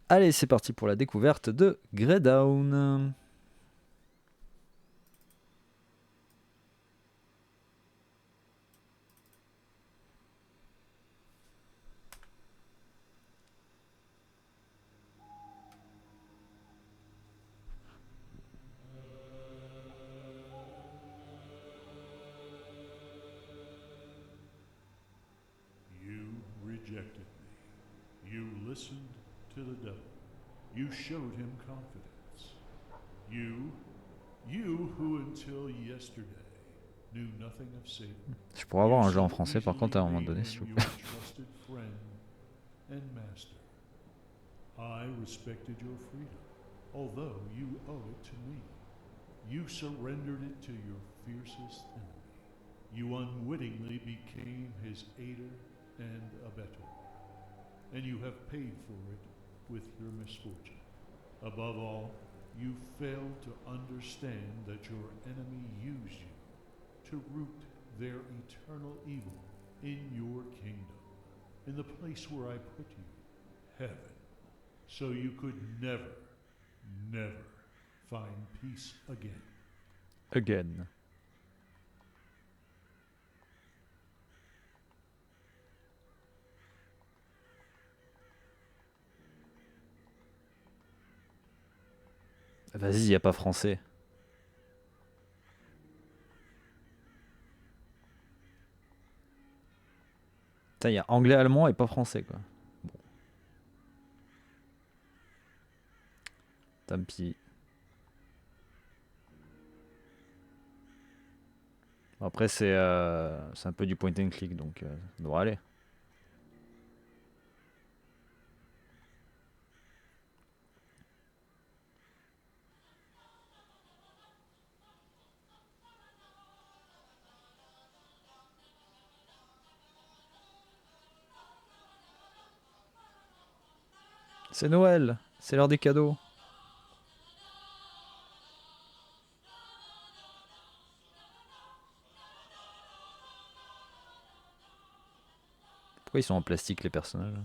Allez, c'est parti pour la découverte de Greydown. You rejected me. You listened to the devil. You showed him confidence. You who until yesterday knew nothing of Satan. Je pourrais avoir You un jeu en so français par contre easily à un moment made donné, him s'il vous your plaît. trusted friend and master. I respected your freedom, although you owe it to me. You surrendered it to your fiercest enemy. You unwittingly became his aider and abettor, and you have paid for it with your misfortune. Above all, you failed to understand that your enemy used you to root their eternal evil in your kingdom, in the place where I put you, heaven, so you could never, never find peace again. Again. Vas-y, y a pas français. Putain, y a anglais, allemand et pas français quoi. Bon. Tant pis. Après c'est un peu du point and click donc ça devrait aller. C'est Noël, c'est l'heure des cadeaux. Pourquoi ils sont en plastique les personnages?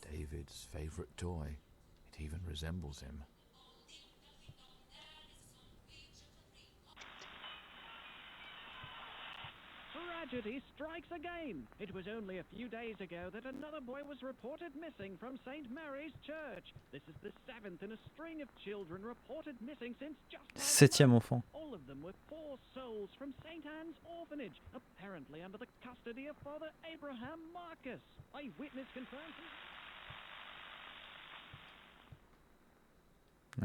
David's favorite toy. It even resembles him. Tragedy strikes again. It was only a few days ago that another boy was reported missing from St. Mary's Church. This is the seventh in a string of children reported missing since just last Septième month. enfant. All of them were poor souls from St. Anne's Orphanage, apparently under the custody of Father Abraham Marcus. Eyewitness confirms.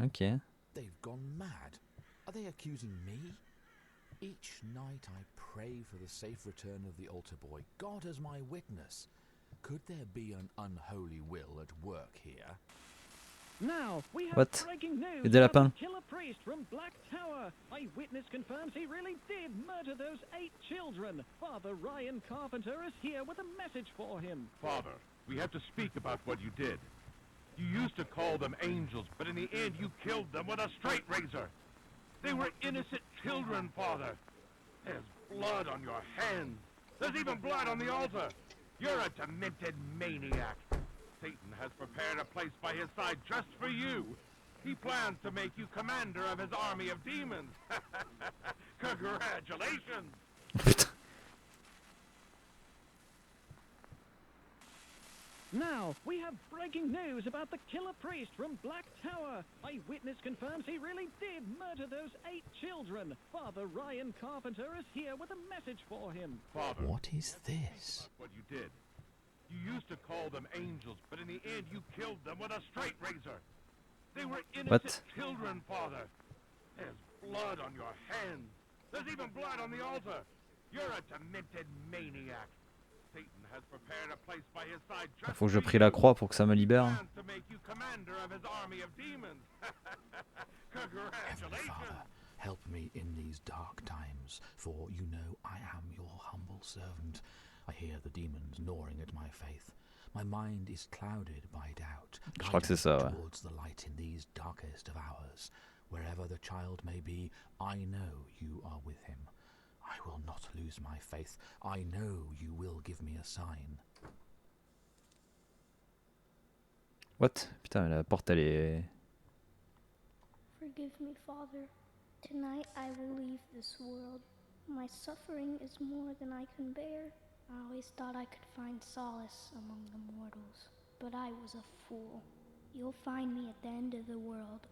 Ok. They've gone mad. Are they accusing me? Each night I pray for the safe return of the altar boy, God as my witness. Could there be an unholy will at work here? Now, we have What? breaking news Et des about the lapins. killer priest from Black Tower. Eyewitness confirms he really did murder those 8 children. Father Ryan Carpenter is here with a message for him. Father, we have to speak about what you did. You used to call them angels, but in the end you killed them with a straight razor. They were innocent children, Father. There's blood on your hands. There's even blood on the altar. You're a demented maniac. Satan has prepared a place by his side just for you. He plans to make you commander of his army of demons. Congratulations! Putain. Now, we have breaking news about the killer priest from Black Tower. Eyewitness confirms he really did murder those 8 children. Father Ryan Carpenter is here with a message for him. Father, What is this? what you did. You used to call them angels, but in the end you killed them with a straight razor. They were innocent What? children, Father. There's blood on your hands. There's even blood on the altar. You're a demented maniac. Satan has prepared a place by his side just Faut que je for prie la you. croix pour que ça me He libère. plans to make you commander of his army of demons. Heavenly Congratulations! Father, help me in these dark times, for you know I am your humble servant. I hear the demons gnawing at my faith. My mind is clouded by doubt. Je crois que c'est Guide me ça, ouais. towards the light in these darkest of hours. Wherever the child may be, I know you are with him. I will not lose my faith. I know you will give me a sign. What? Putain, la porte elle est... Forgive me, Father. Tonight I will leave this world. My suffering is more than I can bear. I always thought I could find solace among the mortals, but I was a fool. You'll find me at the end of the world.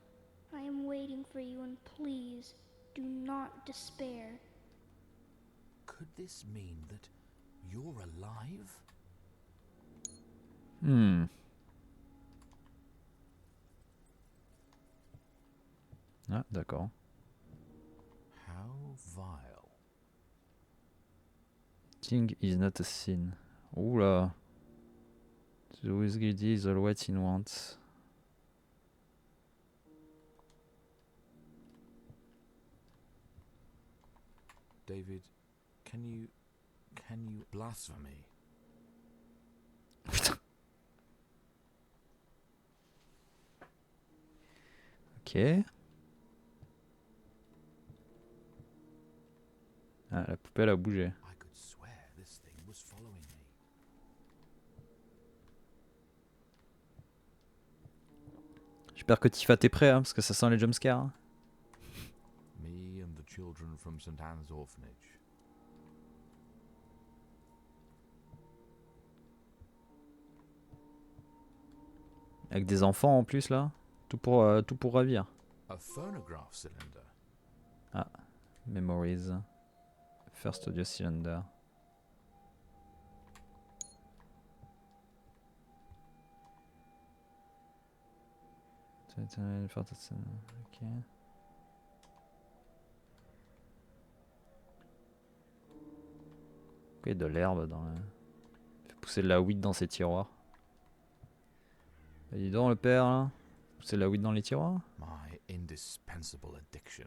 I am waiting for you, and please, do not despair. Could this mean that you're alive? Hmm. Ah, d'accord. How vile. King is not a sin. Oula. The who is greedy is always in want. David, can you blasphemy? Putain. Ok. Ah, la poupée elle a bougé. I could swear this thing was following me. J'espère que Tifa t'es prêt, hein, parce que ça sent les jumpscares. Hein. Me and the children from St. Anne's Orphanage. Avec des enfants en plus là. Tout pour ravir. A phonograph cylinder. Ah, Memories. First audio cylinder. Ok. Il y a de l'herbe dans le... Il fait pousser de la weed dans ses tiroirs. Bah, dis donc le père là. Pousser de la weed dans les tiroirs. My indispensable addiction.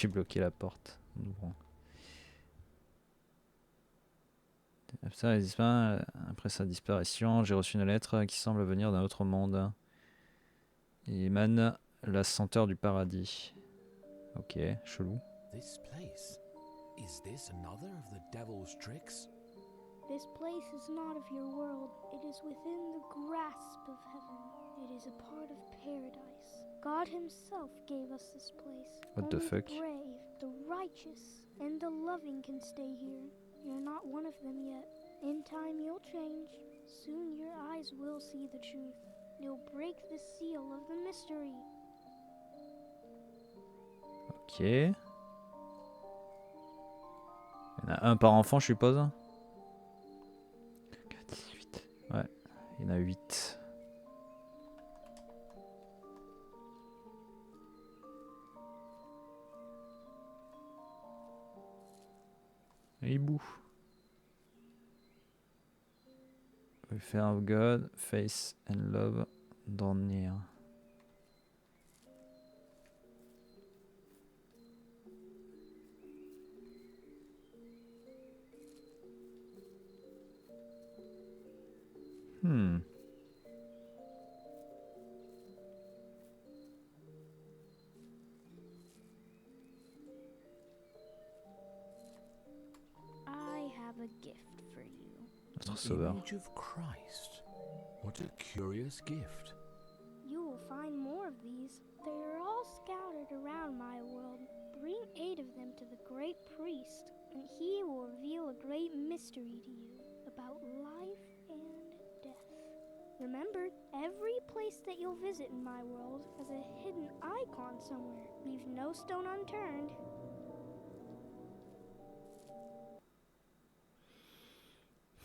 J'ai bloqué la porte en ouvrant. Après sa disparition, j'ai reçu une lettre qui semble venir d'un autre monde. Il émane la senteur du paradis. Ok, chelou. This place. Is this another of the devil's tricks? This place is not of your world. It is within the grasp of heaven. It is a part of paradise. God himself gave us this place. What the Only fuck? the brave, the righteous, and the loving can stay here. You're not one of them yet. In time you'll change. Soon your eyes will see the truth. You'll break the seal of the mystery. Ok. Il y en a un par enfant, je suppose. 18. Ouais, il y en a 8. Hibou. Fear of God, faith and love, draw near. I have a gift for you. Notre The sauveur. image of Christ. What a curious gift. You will find more of these. They are all scattered around my world. Bring 8 of them to the great priest, and he will reveal a great mystery to you about life and death. Remember, every place that you'll visit in my world has a hidden icon somewhere. Leave no stone unturned.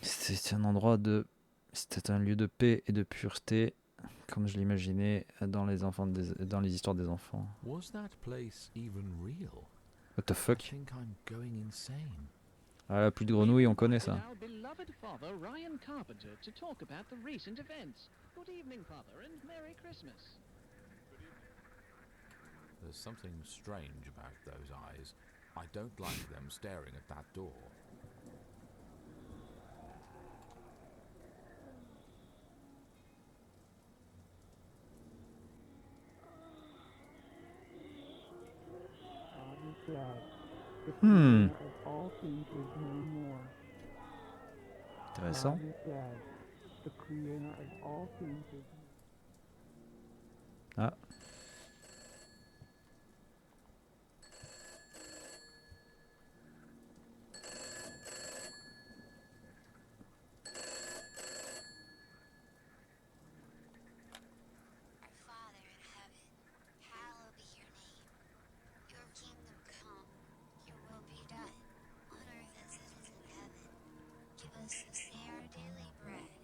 C'était un endroit de... C'était un lieu de paix et de pureté. comme je l'imaginais dans dans les histoires des enfants. Was that place even real? What the I fuck? think I'm going insane. Ah la pluie de grenouilles, on connaît Invited ça. Our beloved father, Ryan Carpenter, to talk about the recent events. Good evening, Father, and Merry Christmas. There's something strange about those eyes. I don't like them staring at that door. God is dead. The Hmm. creator of all things is no more. Intéressant. God is dead. The creator of all things is Ah. Our Father in heaven, hallowed be your name. Your kingdom come, your will be done, on earth as it is in heaven. Give us this day our daily bread,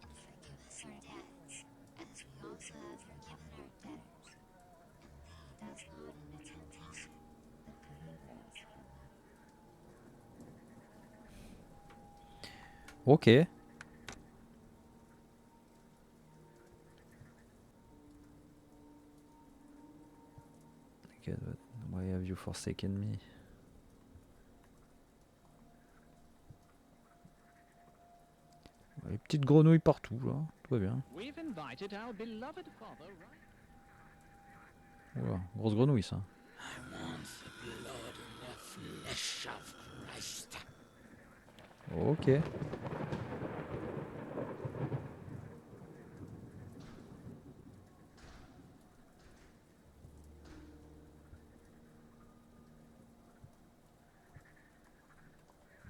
and forgive us our debts, as we also have forgiven our debtors. And lead us not into temptation, but deliver us from evil. Ok. Okay, but why have you forsaken me? Les petites grenouilles partout, là. Tout va bien. We've invited our beloved father, Ryan. Oula, grosse grenouille, ça. Ok.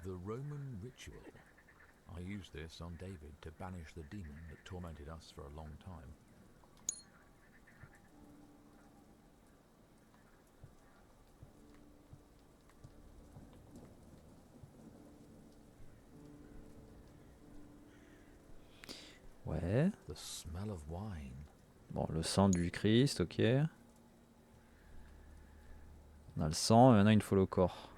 The Roman ritual. I used this on David to banish the demon that tormented us for a long time. Ouais. The smell of wine. Bon, le sang du Christ, ok. On a le sang, et maintenant il faut le corps.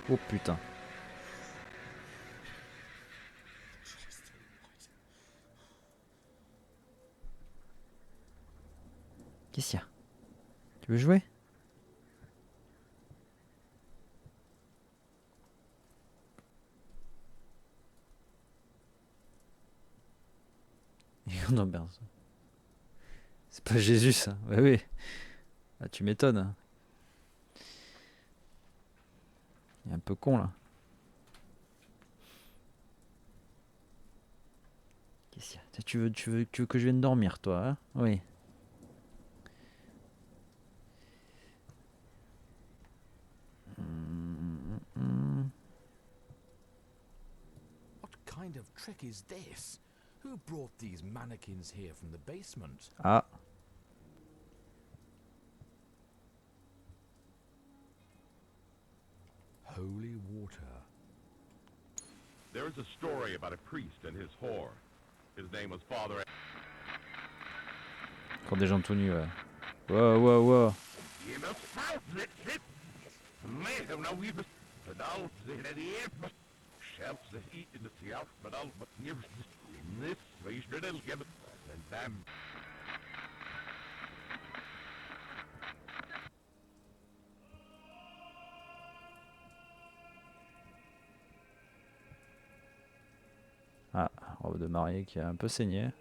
Oh putain. Qu'est-ce qu'il y a? Tu veux jouer? Non, merde. C'est pas Jésus, ça. Ouais, oui. Ah, tu m'étonnes. Il est un peu con, là. Qu'est-ce qu'il y a? Tiens, tu veux que je vienne dormir, toi, hein? Oui. What kind of trick is this? Who brought these mannequins here from the basement? Ah. Holy water. There is a story about a priest and his whore. His name was Father... Encore des gens tout nus, ouais. Wow, wow, wow. Ah, robe de mariée qui a un peu saigné.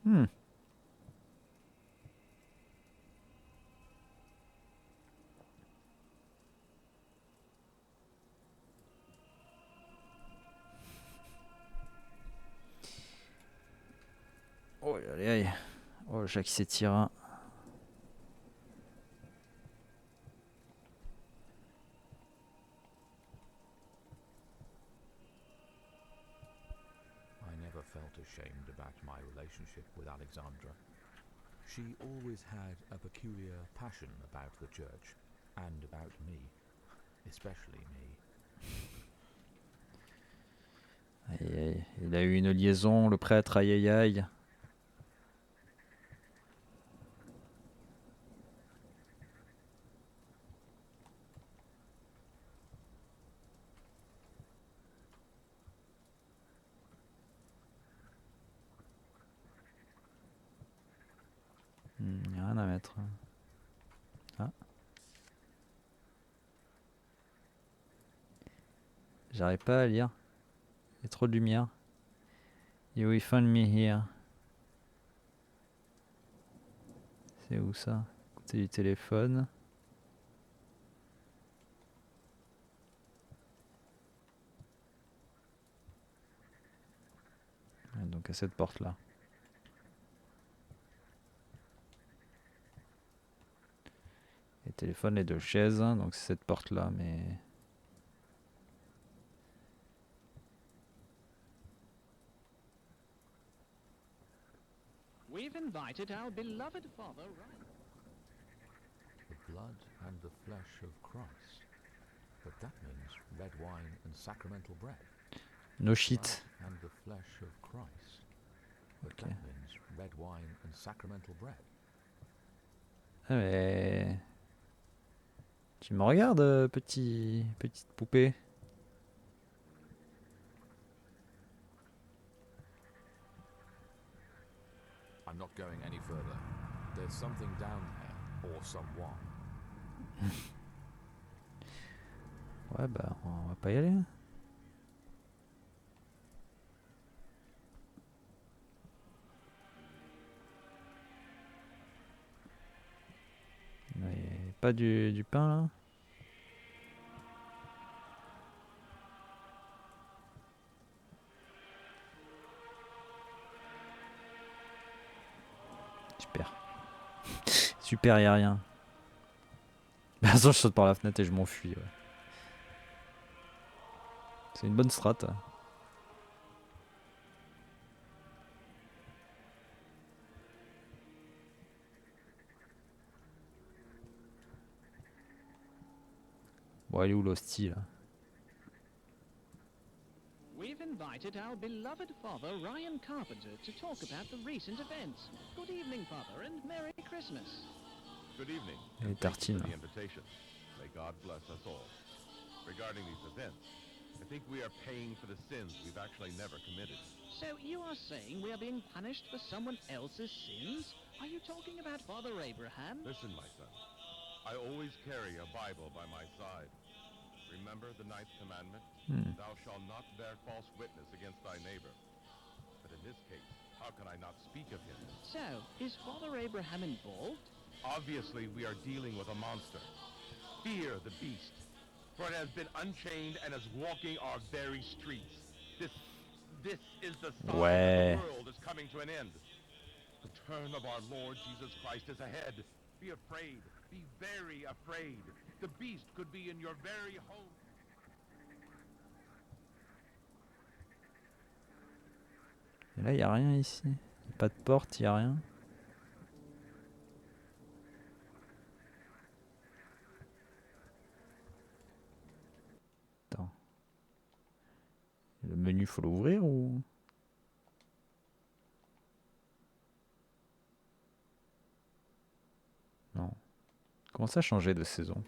Hmm. Oh, allez, allez. Oh, le chat qui s'étire. relationship with Alexandra. She always had a peculiar passion about the church, and about me, especially me. Aïe aïe, il a eu une liaison, le prêtre, aïe aïe aïe. Y a rien à mettre. Ah. J'arrive pas à lire. Il y a trop de lumière. You will find me here. C'est où ça? Côté du téléphone. Ouais, donc à cette porte là. Les téléphones, les deux chaises, donc c'est cette porte là, mais. We've invited our beloved father. The blood and the flesh of Christ. But that means red wine and sacramental bread. No shit. Blood and the flesh of Christ. But Okay. that means red wine and sacramental bread. Ah mais. Tu me regardes, petite poupée? I'm not going any further. There's something down there, or someone. Ouais, bah, on va pas y aller. Mais pas du pain là? Super. Super, y a rien. De toute façon, je saute par la fenêtre et je m'enfuis. Ouais. C'est une bonne strat. Bon, elle est où l'hostie là? We've invited our beloved father, Ryan Carpenter, to talk about the recent events. Good evening, Father, and Merry Christmas. Good evening. Et and thank you tartines. for the invitation. May God bless us all. Regarding these events, I think we are paying for the sins we've actually never committed. So you are saying we are being punished for someone else's sins? Are you talking about Father Abraham? Listen, my son. I always carry a Bible by my side. Remember the ninth commandment? Thou shalt not bear false witness against thy neighbor. But in this case, how can I not speak of him? So, is Father Abraham involved? Obviously, we are dealing with a monster. Fear the beast, for it has been unchained and is walking our very streets. This is the sign Ouais. that the world is coming to an end. The turn of our Lord Jesus Christ is ahead. Be afraid. Be very afraid. The beast could be in your very home. Et là, y a rien ici. Pas de porte, y a rien. Attends. Le menu, faut l'ouvrir ou... Non. Comment ça changer de saison?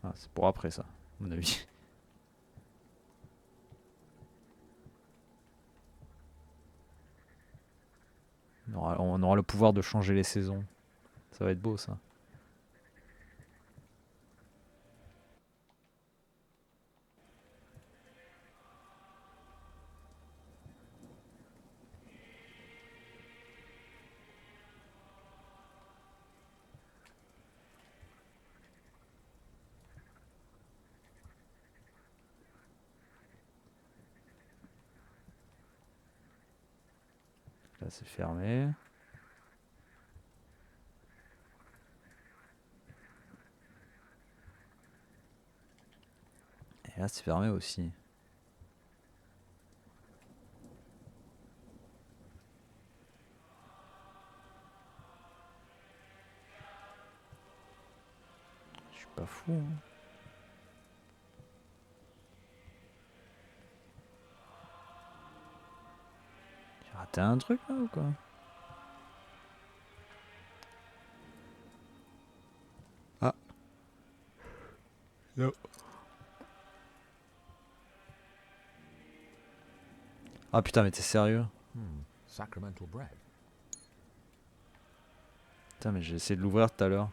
Ah, c'est pour après ça, à mon avis. On aura le pouvoir de changer les saisons. Ça va être beau ça. Là c'est fermé. Et là c'est fermé aussi. Pas fou, hein. J'ai raté un truc là ou quoi? Ah. Non. Ah putain, mais t'es sérieux? Sacramental bread. Putain, mais j'ai essayé de l'ouvrir tout à l'heure.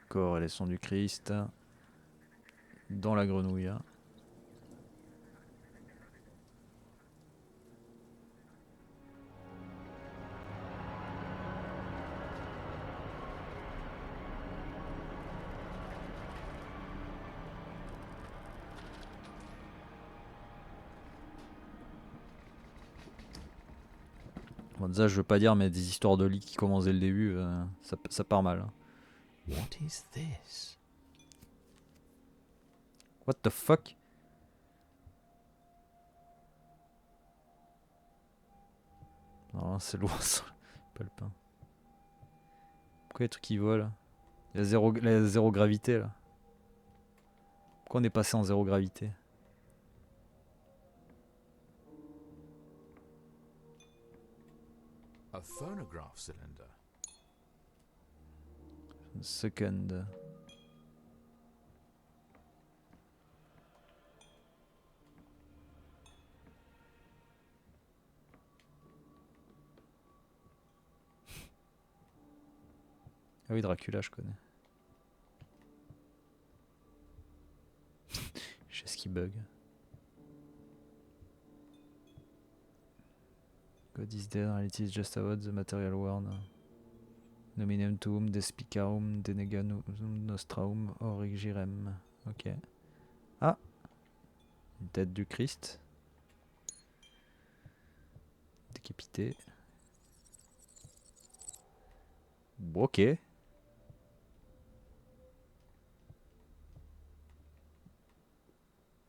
Corps et les sons du Christ. Dans la grenouille. Bon, ça, je veux pas dire, mais des histoires de lit qui commencent dès le début, ça part mal. Hein. What is this? What the fuck? Non, c'est lourd ça. Pas le pain. Pourquoi les trucs qui volent? Il y a zéro gravité là. Pourquoi on est passé en zéro gravité? A phonograph cylinder. Second. Ah oui, Dracula, je connais. Je sais ce qui bug. God is dead, reality is just about the material world. Nominum tuum, despicarum, deneganum nostraum, origirem. Ok. Ah! Une tête du Christ. Décapité. Bon, ok.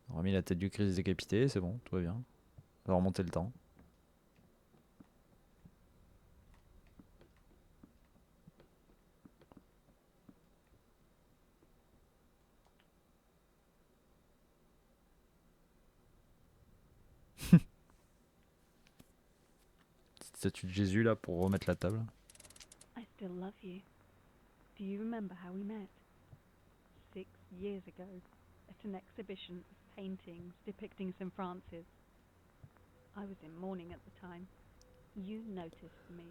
On a remis la tête du Christ décapité, c'est bon, tout va bien. On va remonter le temps. Petite statue de Jésus là pour remettre la table. I still love you. Do you remember how we met? 6 years ago, at an exhibition of paintings depicting St. Francis. I was in mourning at the time. You noticed me.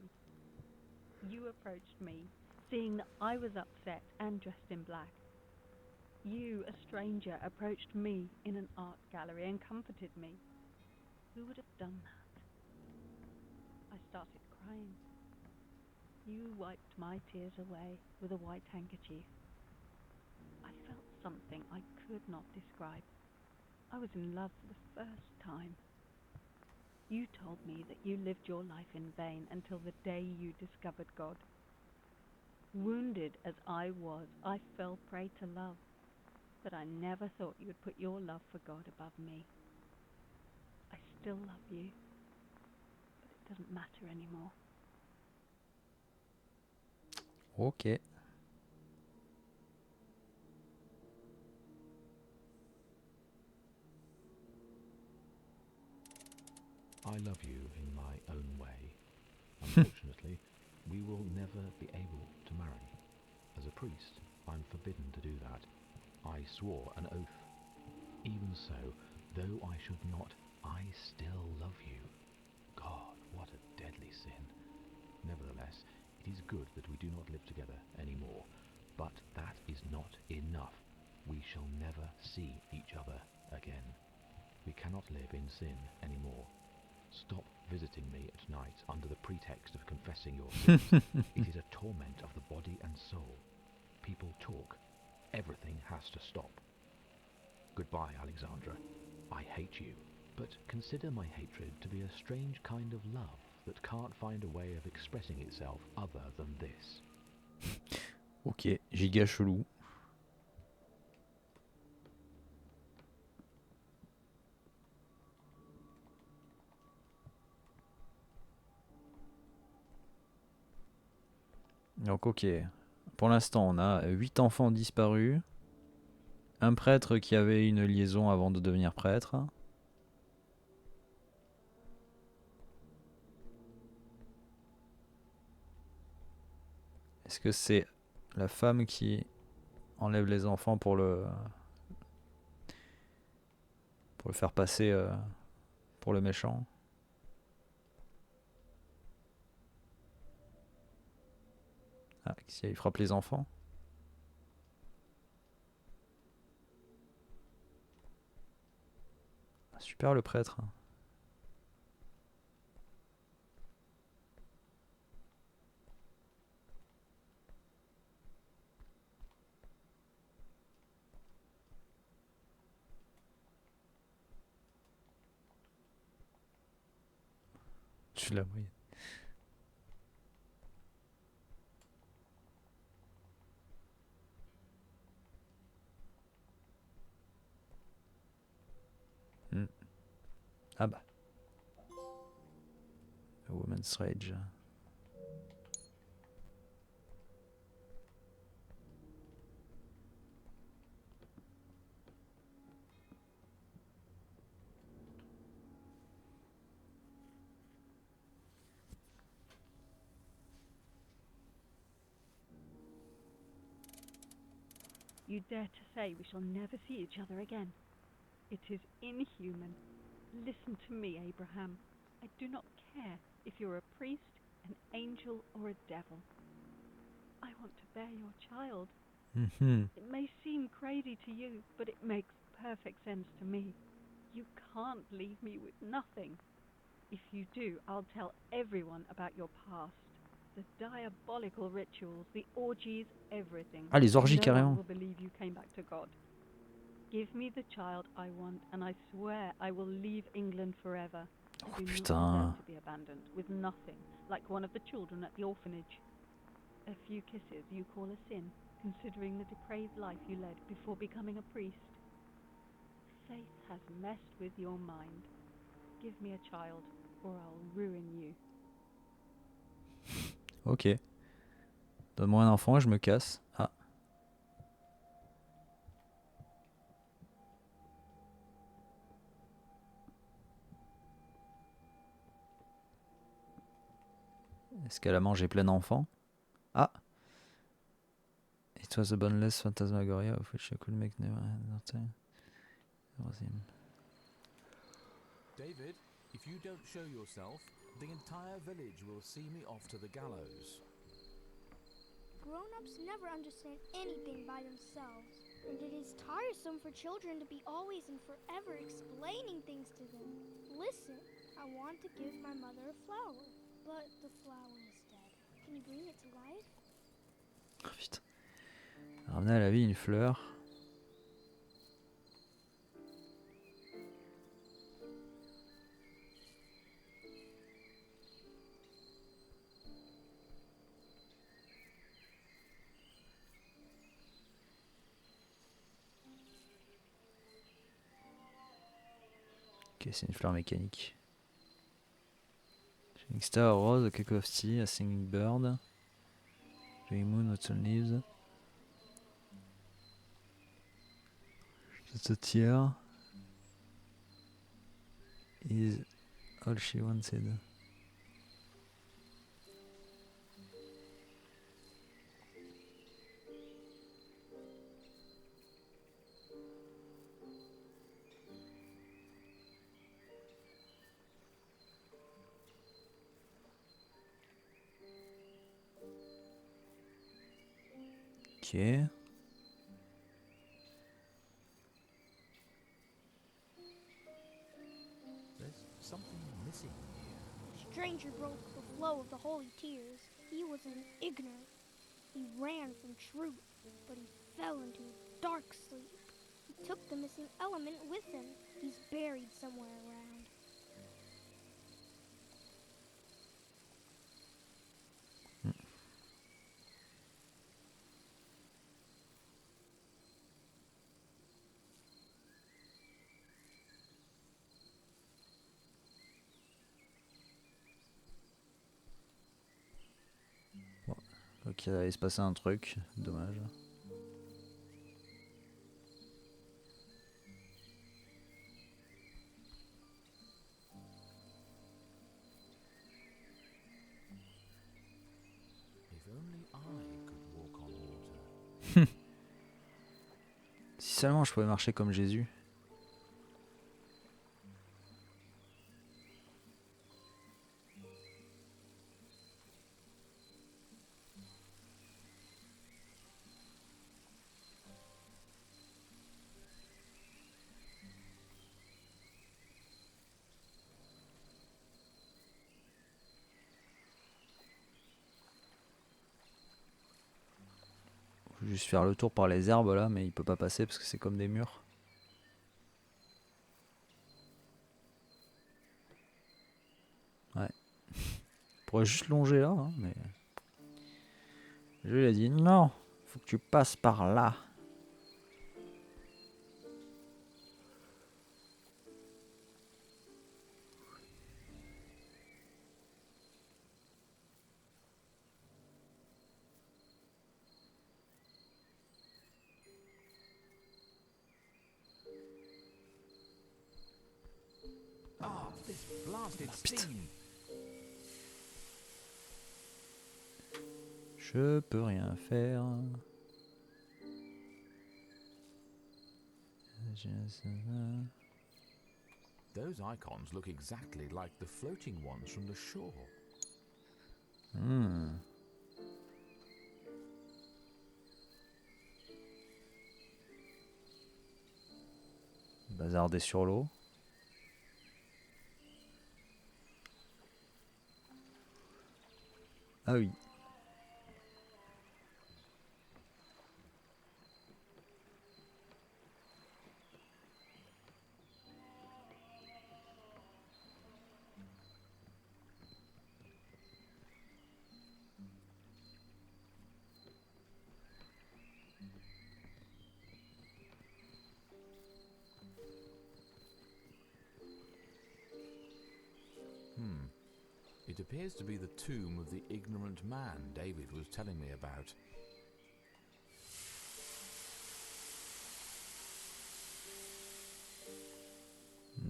You approached me, seeing that I was upset and dressed in black. You, a stranger, approached me in an art gallery and comforted me. Who would have done that? I started crying. You wiped my tears away with a white handkerchief. I felt something I could not describe. I was in love for the first time. You told me that you lived your life in vain until the day you discovered God. Wounded as I was, I fell prey to love, but I never thought you would put your love for God above me. I still love you, but it doesn't matter anymore. Ok. I love you in my own way. Unfortunately, we will never be able to marry. As a priest, I'm forbidden to do that. I swore an oath. Even so, though I should not, I still love you. God, what a deadly sin. Nevertheless, it is good that we do not live together anymore. But that is not enough. We shall never see each other again. We cannot live in sin anymore. Stop visiting me at night under the pretext of confessing your sins. It is a torment of the body and soul. People talk. Everything has to stop. Goodbye, Alexandra. I hate you, but consider my hatred to be a strange kind of love that can't find a way of expressing itself other than this. Ok, giga chelou. Donc ok, pour l'instant on a 8 enfants disparus, un prêtre qui avait une liaison avant de devenir prêtre. Est-ce que c'est la femme qui enlève les enfants pour le faire passer pour le méchant? Ah, si il frappe les enfants? Ah, super le prêtre. Tu l'as oui. Hmm. Ah bah. A Woman's Rage. You dare to say we shall never see each other again? It is inhuman. Listen to me, Abraham. I do not care if you're a priest, an angel, or a devil. I want to bear your child. Mhm. It may seem crazy to you, but it makes perfect sense to me. You can't leave me with nothing. If you do, I'll tell everyone about your past. The diabolical rituals, the orgies, everything. Ah, les orgies No one carrément. will believe you came back to God. Give me the child I want, and I swear I will leave England forever. I Oh do not putain. deserve to be abandoned with nothing, like one of the children at the orphanage. A few kisses you call a sin, considering the depraved life you led before becoming a priest. Faith has messed with your mind. Give me a child, or I'll ruin you. Ok. Donne-moi un enfant et je me casse. Ah. Est-ce qu'elle a mangé plein d'enfants? Ah. It was a boneless phantasmagoria of which I could make never nothing. David, if you don't show yourself, the entire village will see me off to the gallows. Grown-ups never understand anything by themselves, and it is tiresome for children to be always and forever explaining things to them. Listen, I want to give my mother a flower, but the flower is dead. Can you bring it to life? Oh, putain. Ramener à la vie une fleur. Ok, c'est une fleur mécanique. Shining Star, a rose, a cup of tea, a singing bird. Joy moon, autumn leaves. Just a tear is all she wanted. Ok. There's something missing here. Stranger broke the flow of the holy tears. He was an ignorant. He ran from truth, but he fell into a dark sleep. He took the missing element with him. He's buried somewhere around. Ok, il allait se passer un truc, dommage. If only I could walk on water. Si seulement je pouvais marcher comme Jésus. Faut juste faire le tour par les herbes là, mais il peut pas passer parce que c'est comme des murs. Ouais. Il pourrait juste longer là, hein, mais... Je lui ai dit non, faut que tu passes par là. Ah, this blasted steam! Je peux rien faire. Those icons look exactly like the floating ones from the shore. Hmm. Bazarder sur l'eau. Ah oui. It appears to be the tomb of the ignorant man David was telling me about.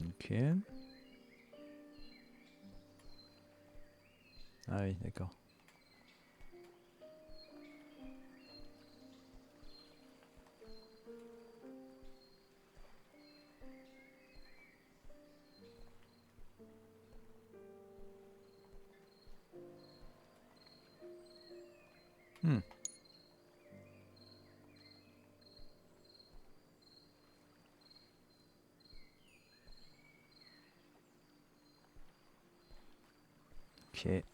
Ok. Ah oui, d'accord. Hmm. Ok.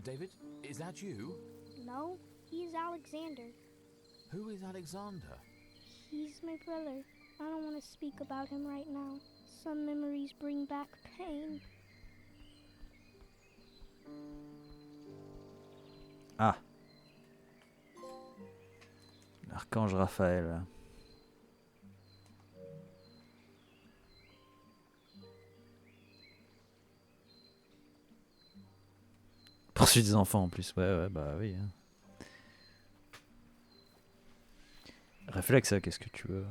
David, is that you? No, he's Alexander. Who is Alexander? He's my brother. I don't want to speak about him right now. Some memories bring back pain. Ah. L'archange Raphaël. Poursuit des enfants en plus. Ouais, bah oui. Hein. Réflexe, hein, qu'est-ce que tu veux?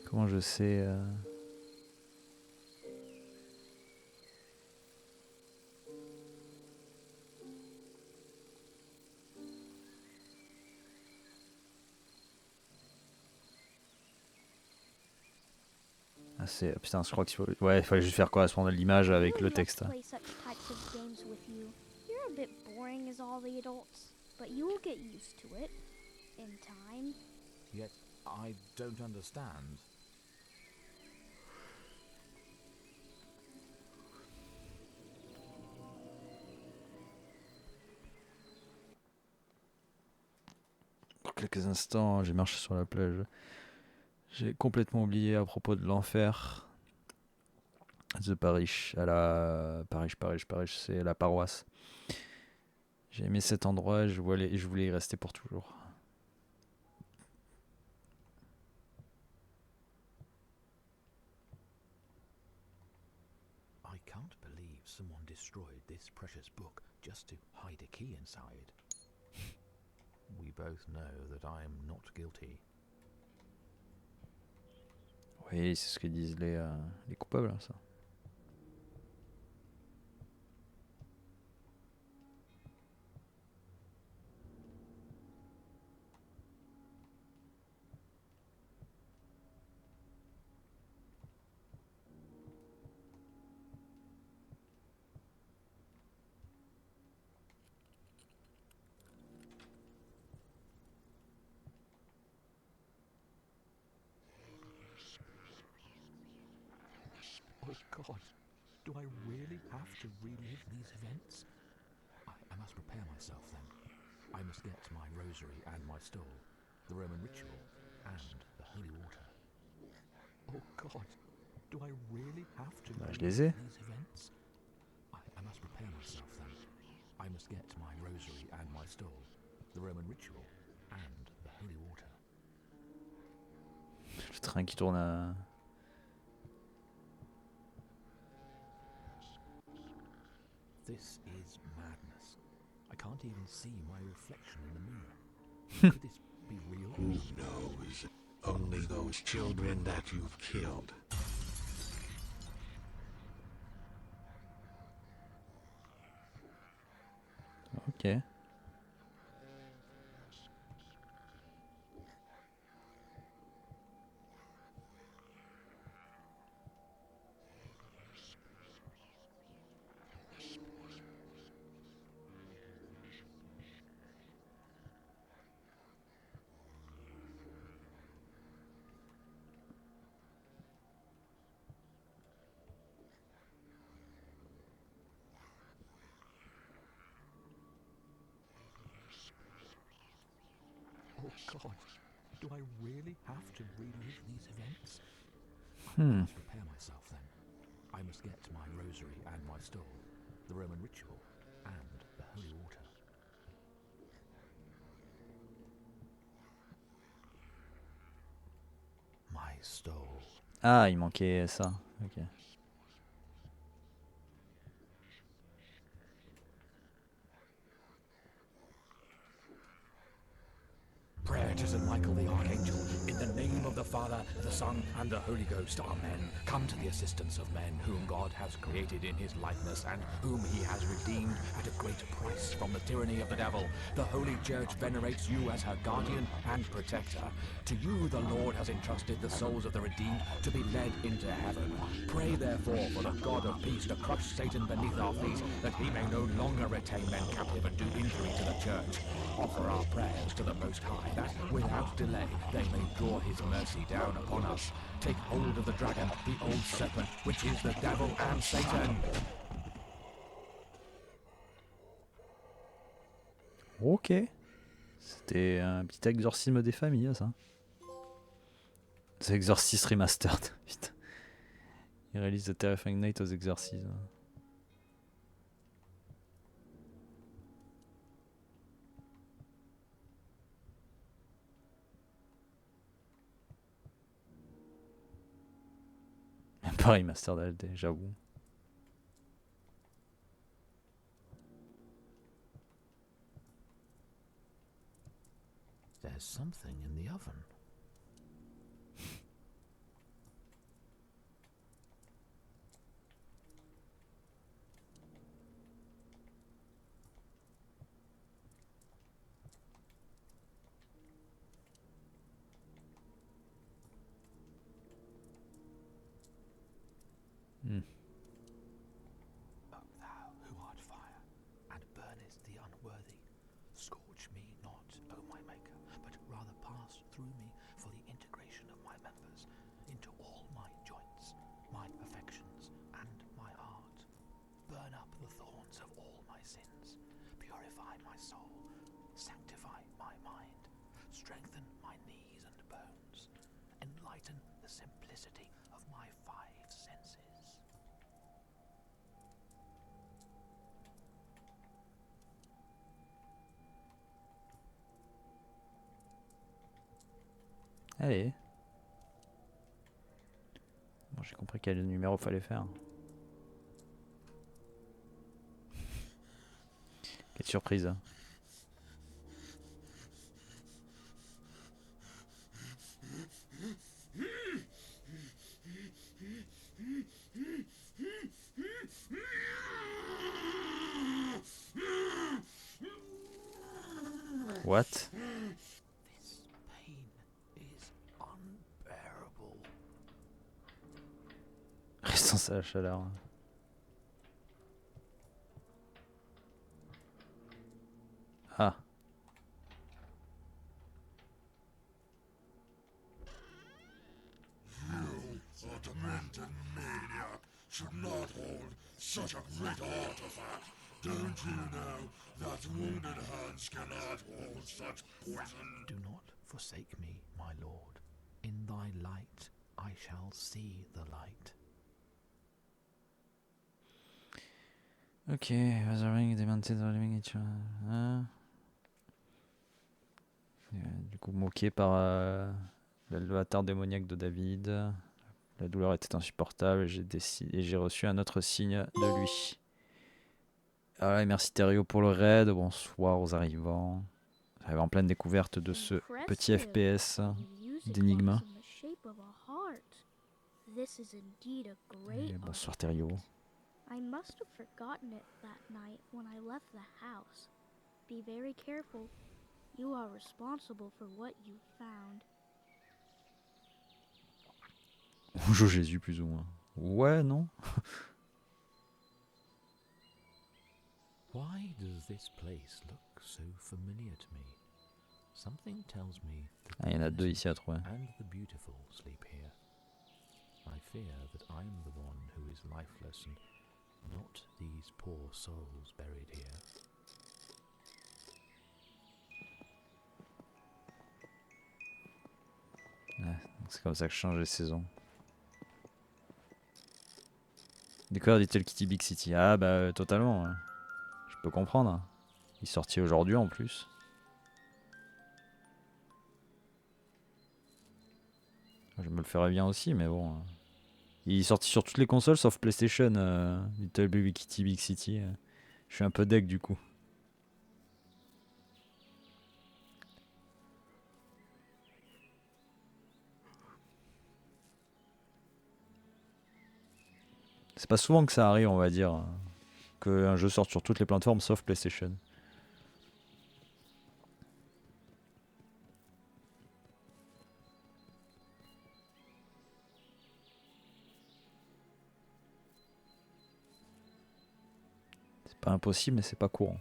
Comment je sais Ah, c'est... Putain, je crois qu'il faut... Ouais, il fallait juste faire correspondre l'image avec le texte. Play such types of games with you. You're a bit boring as all the adults, but you will get used to it in time. Yet I don't understand. Pour quelques instants, j'ai marché sur la plage. J'ai complètement oublié à propos de l'enfer. The Parish, à la Parish, c'est la paroisse. J'ai aimé cet endroit et je voulais y rester pour toujours. I can't believe someone destroyed this precious book just to hide a key inside. We both know that I am not guilty. Oui, c'est ce que disent les coupables, ça. Oh God, do I really have to relive these events? I must prepare myself then. I must get my rosary and my stole, the Roman ritual, and the holy water. Oh God, do I really have to Bah, je relive les ai. these events? I must prepare myself then. I must get my rosary and my stole, the Roman ritual, and the holy water. Le train qui tourne à... This is madness. I can't even see my reflection in the mirror. Could this be real? Who knows? Only those children that you've killed. Ok. Oh God, do I really have to relive these events? I must prepare myself then. I must get my rosary and my stole, the Roman ritual, and the holy water. My stole. Ah, il manquait ça. Ok. Prayer to St. Michael the Archangel, in the name of the Father, the Son, and the Holy Ghost, Amen. Come to the assistance of men whom God has created in his likeness and whom he has redeemed at a great price from the tyranny of the devil. The Holy Church venerates you as her guardian and protector. To you the Lord has entrusted the souls of the redeemed to be led into heaven. Pray therefore for the God of peace to crush Satan beneath our feet, that he may no longer retain men captive and do injury to the Church. Offer our prayers to the Most High, that without delay they may draw his mercy down upon us. Take hold of the dragon, the old serpent, which is the devil and Satan. Ok. C'était un petit exorcisme des familles, ça. The Exorcist Remastered. Putain. Il réalise The Terrifying Night aux exorcismes. Pas remastered HD, j'avoue. There's something in the oven. O thou who art fire, and burnest the unworthy, scorch me not, O my Maker, but rather pass through me for the integration of my members into all my joints, my affections, and my art. Burn up the thorns of all my sins, purify my soul, sanctify my mind, strengthen my knees and bones, enlighten the simplicity of my 5 senses. Allez. Bon, j'ai compris quel numéro fallait faire. Quelle surprise. What? This pain is unbearable. Résistance à la chaleur. Ah. You, a demented maniac, should not hold such a great artifact. Don't you know that wounded hands cannot hold such poison? Do not forsake me, my lord. In thy light I shall see the light. Ok, Weathering, Demented, Living Nature. Du coup, moqué par l'avatar démoniaque de David. La douleur était insupportable et j'ai reçu un autre signe de lui. Ah ouais, merci Thériault pour le raid. Bonsoir aux arrivants. J'arrive en pleine découverte de ce petit FPS d'énigme. Et bonsoir Thériault. I must have forgotten it that night when I left the house. Be very careful. You are responsible for what you found. Bonjour Jésus, plus ou moins. Ouais, non? Why does this place look so familiar to me? Something tells me that Ah, il y en a 2 ici à trouver. and the beautiful sleep here. I fear that I'm the one who is lifeless and not these poor souls buried here. Ouais, c'est comme ça que je change les saisons. Découvert Little Kitty Big City. Ah bah totalement. Ouais. Je peux comprendre. Il est sorti aujourd'hui en plus. Je me le ferais bien aussi, mais bon. Il est sorti sur toutes les consoles sauf PlayStation. Little Baby Kitty Big City. Je suis un peu deg du coup. C'est pas souvent que ça arrive, on va dire, qu'un jeu sorte sur toutes les plateformes sauf PlayStation. C'est pas impossible, mais c'est pas courant.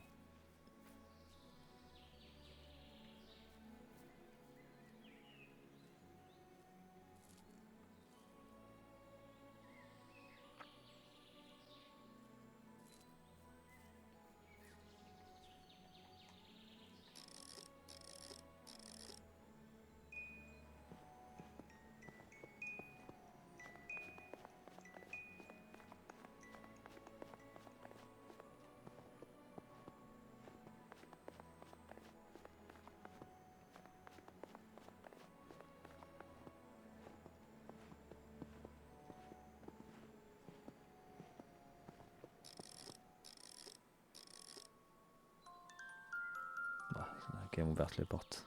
On a quand même ouvert les portes.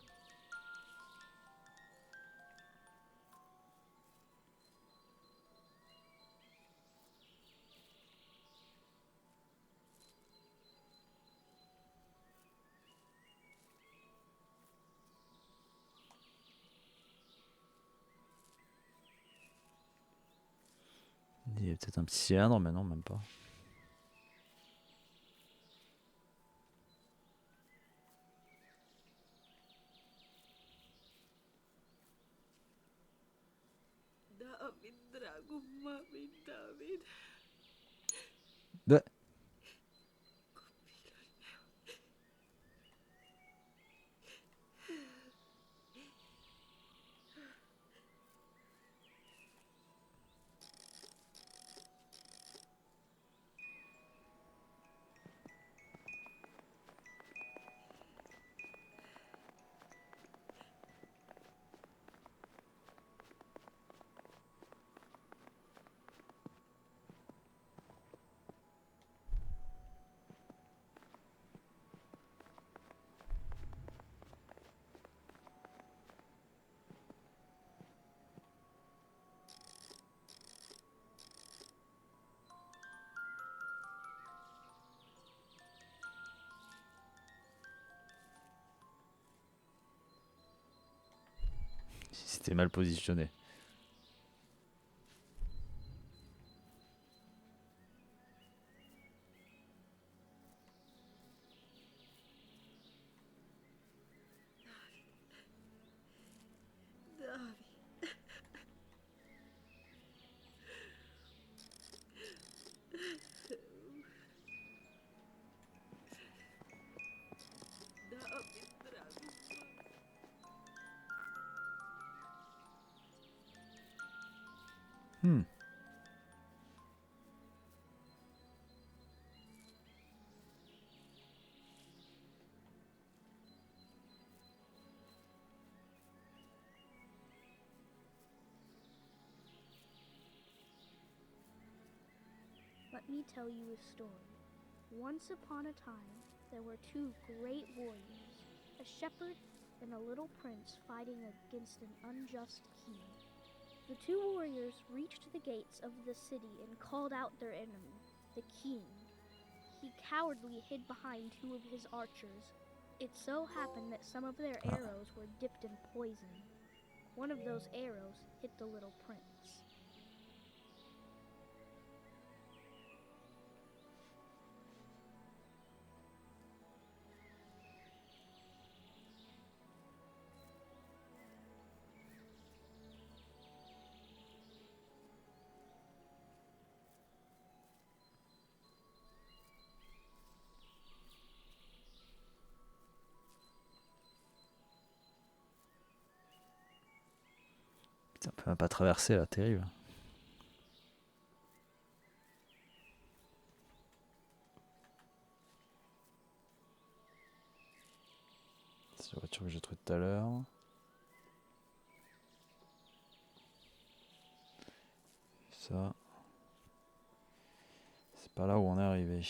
Il y a peut-être un petit cylindre, mais non, même pas. David, drago mami, David. Bah. C'était mal positionné. Hmm. Let me tell you a story. Once upon a time, there were two great warriors, a shepherd and a little prince fighting against an unjust king. The two warriors reached the gates of the city and called out their enemy, the king. He cowardly hid behind two of his archers. It so happened that some of their arrows were dipped in poison. One of those arrows hit the little prince. Putain, on peut même pas traverser là, terrible. C'est la voiture que j'ai trouvée tout à l'heure. Ça. C'est pas là où on est arrivé.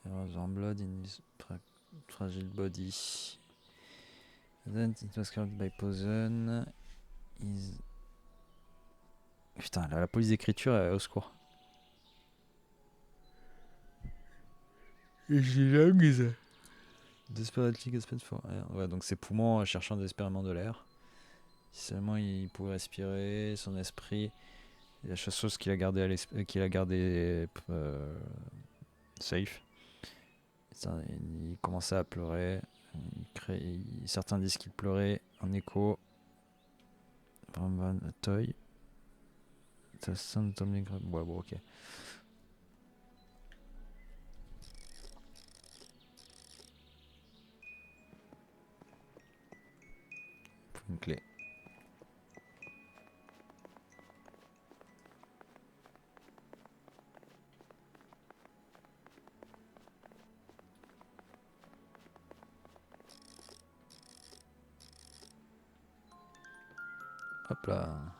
Arrows on blood in his fragile body. Then it was killed by poison. Is... Putain, la police d'écriture, au secours. Desperately gasped for air. Ouais, donc ses poumons cherchant désespérément de l'air. Si seulement il pouvait respirer, son esprit, la chose qu'il a gardé safe. Il commençait à pleurer. Certains disent qu'il pleurait en écho. Van Toy. Ouais, bon, ok. Une clé. Hop là.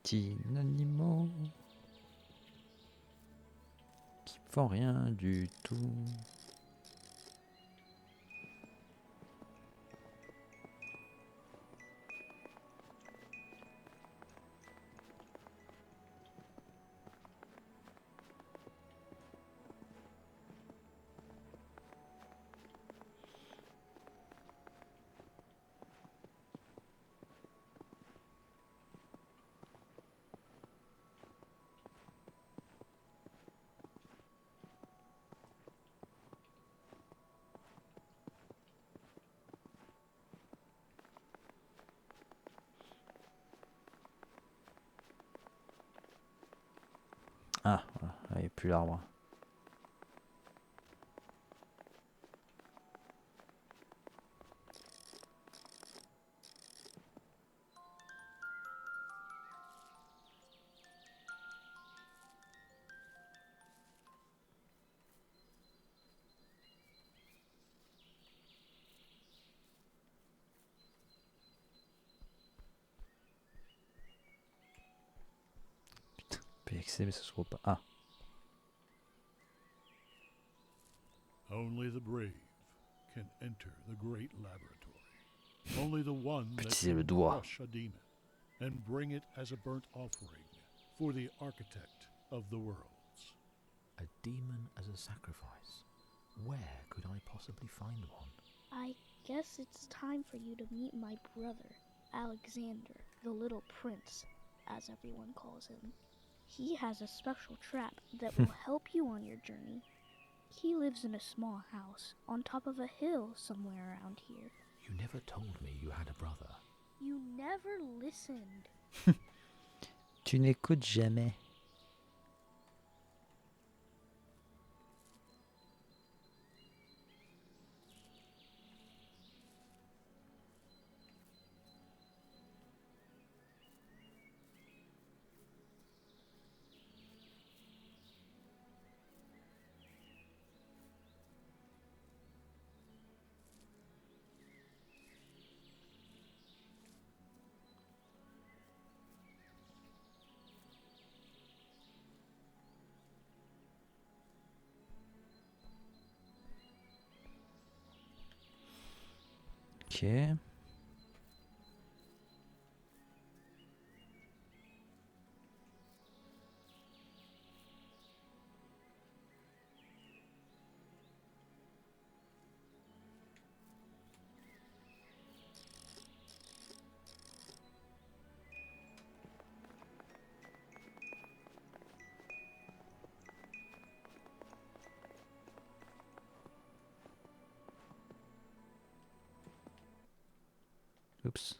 Petits animaux qui font rien du tout. Ah, voilà, il n'y a plus l'arbre. PXC, mais ça se voit pas. Ah, Only the brave can enter the great laboratory. Only the one that Petit, le can doigt. crush a demon and bring it as a burnt offering for the architect of the worlds. A demon as a sacrifice. Where could I possibly find one? I guess it's time for you to meet my brother, Alexander, the little prince, as everyone calls him. He has a special trap that will help you on your journey. He lives in a small house on top of a hill somewhere around here. You never told me you had a brother. You never listened. tu n'écoutes jamais. Ok. Oups.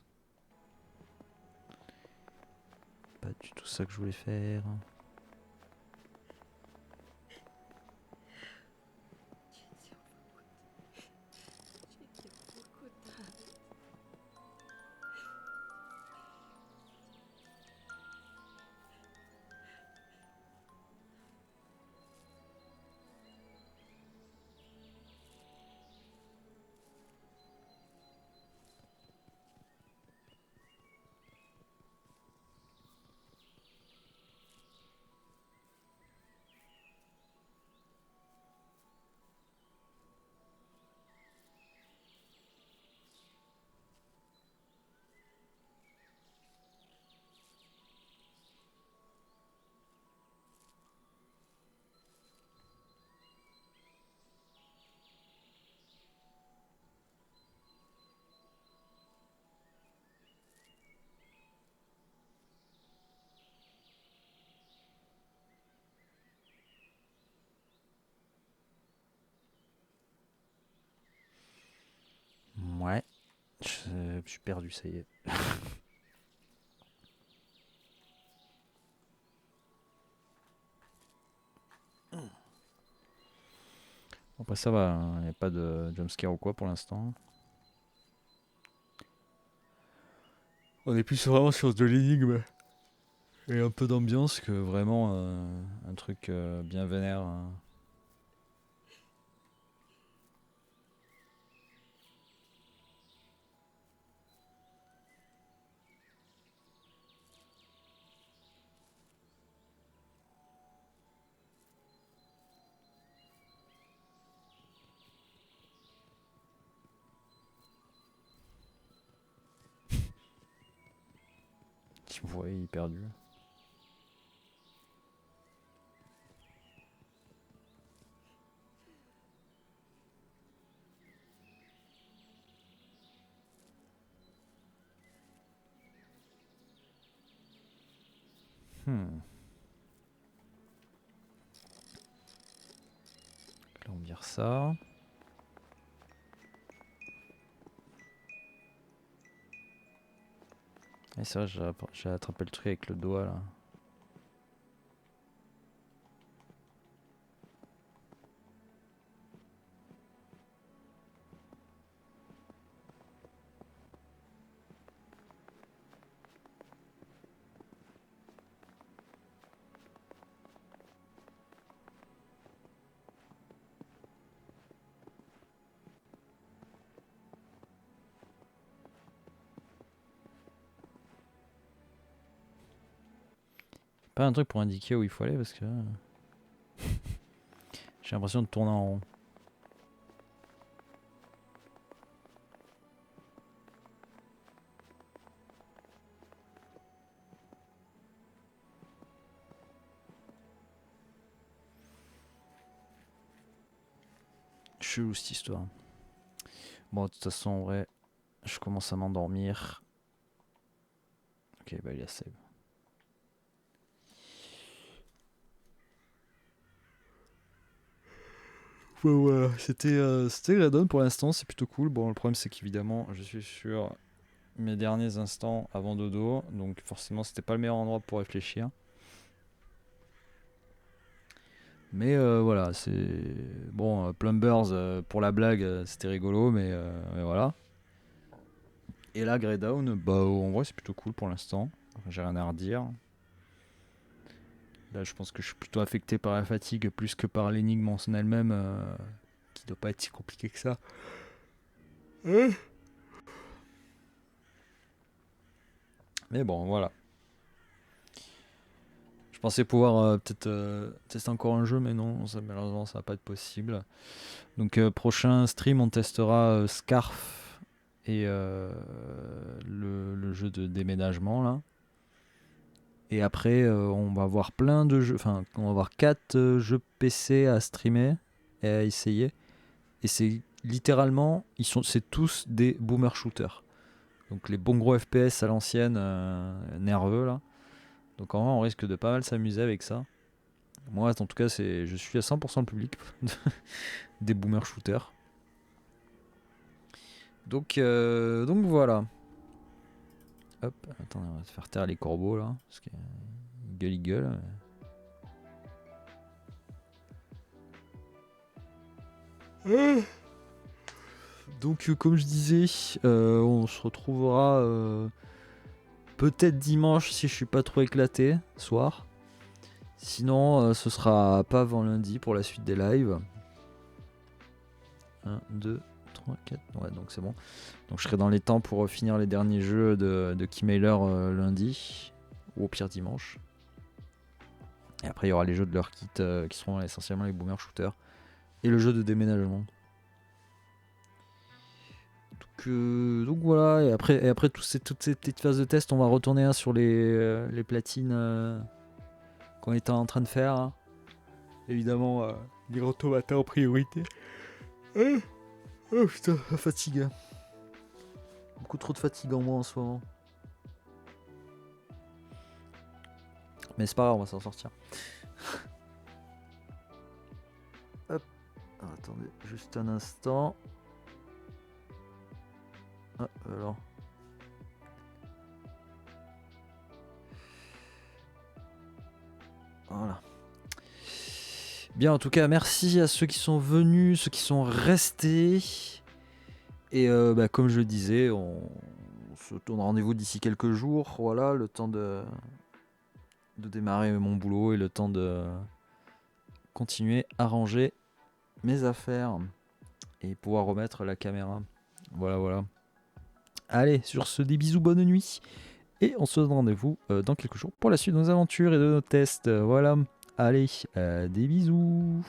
Pas du tout ça que je voulais faire. Ouais. Je suis perdu, ça y est. Après ça va, il n'y a pas de jumpscare ou quoi pour l'instant. On est plus vraiment sur de l'énigme et un peu d'ambiance que vraiment un truc bien vénère. Tu me vois, il est perdu. Hmm. Là on vire ça. Et c'est vrai, j'ai attrapé le truc avec le doigt là. Pas un truc pour indiquer où il faut aller parce que j'ai l'impression de tourner en rond. Chelou cette histoire. Bon, de toute façon, en vrai, je commence à m'endormir. Ok, bah il y a save. Ouais, voilà, c'était Gradon pour l'instant, c'est plutôt cool. Bon, le problème c'est qu'évidemment, je suis sur mes derniers instants avant dodo, donc forcément, c'était pas le meilleur endroit pour réfléchir. Mais voilà, c'est bon, Plumbers pour la blague, c'était rigolo, mais voilà. Et là, Grey Down, bah en vrai, c'est plutôt cool pour l'instant. J'ai rien à redire. Là, je pense que je suis plutôt affecté par la fatigue plus que par l'énigme en elle-même, qui doit pas être si compliqué que ça. Mais bon, voilà. Je pensais pouvoir peut-être tester encore un jeu, mais non, ça, malheureusement, ça va pas être possible. Donc, prochain stream, on testera Scarf et le jeu de déménagement là. Et après, on va avoir plein de jeux, enfin, on va avoir 4 jeux PC à streamer et à essayer. Et c'est littéralement, c'est tous des boomer shooters. Donc les bons gros FPS à l'ancienne, nerveux là. Donc en vrai, on risque de pas mal s'amuser avec ça. Moi, en tout cas, je suis à 100% le public des boomer shooters. Donc voilà. Hop, attends, on va se faire taire les corbeaux là. Parce qu'ils gueulent, ils gueulent. Donc comme je disais, on se retrouvera peut-être dimanche si je suis pas trop éclaté, soir. Sinon, ce sera pas avant lundi pour la suite des lives. 1, 2, 3, 4. Ouais, donc c'est bon. Donc je serai dans les temps pour finir les derniers jeux de Keymailer lundi. Ou au pire dimanche. Et après, il y aura les jeux de leur kit qui seront essentiellement les boomer shooters. Et le jeu de déménagement. Donc voilà, et après toutes ces petites phases de test, on va retourner sur les platines qu'on était en train de faire. Hein. Évidemment, les automata en priorité. Oh putain, la fatigue. Beaucoup trop de fatigue en moi en ce moment. Mais c'est pas grave, on va s'en sortir. Hop. Alors, attendez, juste un instant. Ah, alors. Voilà. Bien, en tout cas, merci à ceux qui sont venus, ceux qui sont restés. Et comme je le disais, on se donne rendez-vous d'ici quelques jours. Voilà, le temps de démarrer mon boulot et le temps de continuer à ranger mes affaires et pouvoir remettre la caméra. Voilà. Allez, sur ce, des bisous, bonne nuit. Et on se donne rendez-vous dans quelques jours pour la suite de nos aventures et de nos tests. Voilà. Allez, des bisous.